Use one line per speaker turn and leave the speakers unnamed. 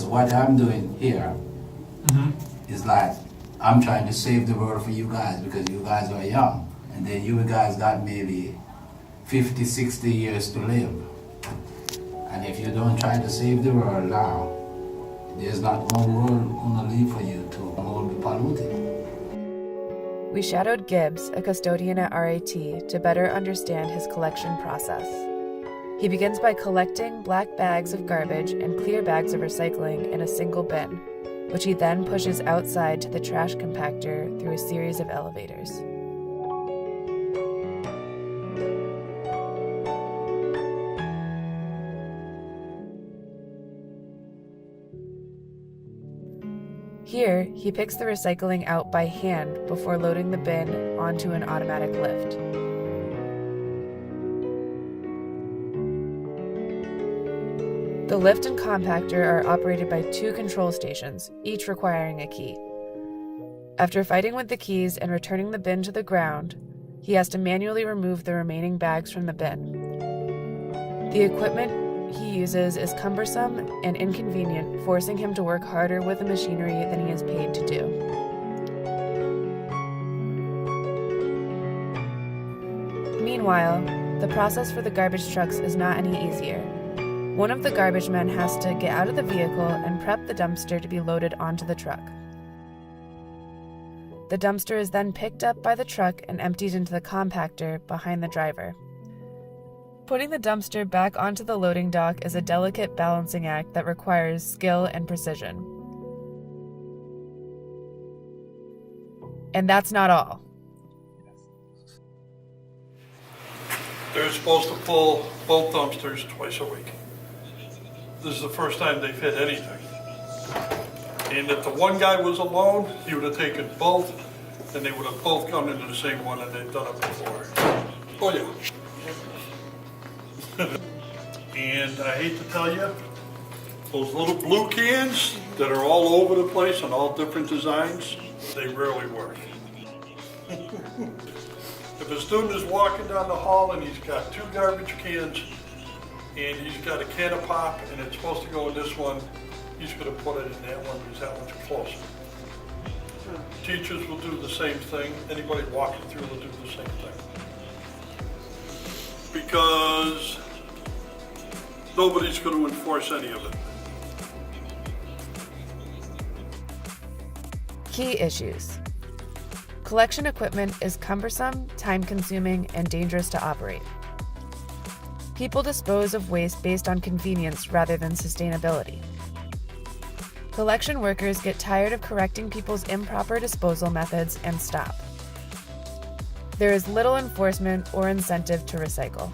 What I'm doing here is like I'm trying to save the world for you guys because you guys are young, and then you guys got maybe 50, 60 years to live. And if you don't try to save the world now, there's not no world gonna leave for you to all be polluted.
We shadowed Gibbs, a custodian at RAT, to better understand his collection process. He begins by collecting black bags of garbage and clear bags of recycling in a single bin, which he then pushes outside to the trash compactor through a series of elevators. Here, he picks the recycling out by hand before loading the bin onto an automatic lift. The lift and compactor are operated by 2 control stations, each requiring a key. After fighting with the keys and returning the bin to the ground, he has to manually remove the remaining bags from the bin. The equipment he uses is cumbersome and inconvenient, forcing him to work harder with the machinery than he is paid to do. Meanwhile, the process for the garbage trucks is not any easier. One of the garbage men has to get out of the vehicle and prep the dumpster to be loaded onto the truck. The dumpster is then picked up by the truck and emptied into the compactor behind the driver. Putting the dumpster back onto the loading dock is a delicate balancing act that requires skill and precision. And that's not all.
They're supposed to pull both dumpsters twice a week. This is the first time they've hit anything. And if the one guy was alone, he would have taken both, and they would have both gone into the same one, and they've done it before. Oh yeah. And I hate to tell you, those little blue cans that are all over the place and all different designs, they rarely work. If a student is walking down the hall and he's got 2 garbage cans, and he's got a can of pop, and it's supposed to go in this one, he's gonna put it in that one because that one's closer. Teachers will do the same thing. Anybody walking through will do the same thing. Because nobody's gonna enforce any of it.
Key issues. Collection equipment is cumbersome, time-consuming, and dangerous to operate. People dispose of waste based on convenience rather than sustainability. Collection workers get tired of correcting people's improper disposal methods and stop. There is little enforcement or incentive to recycle.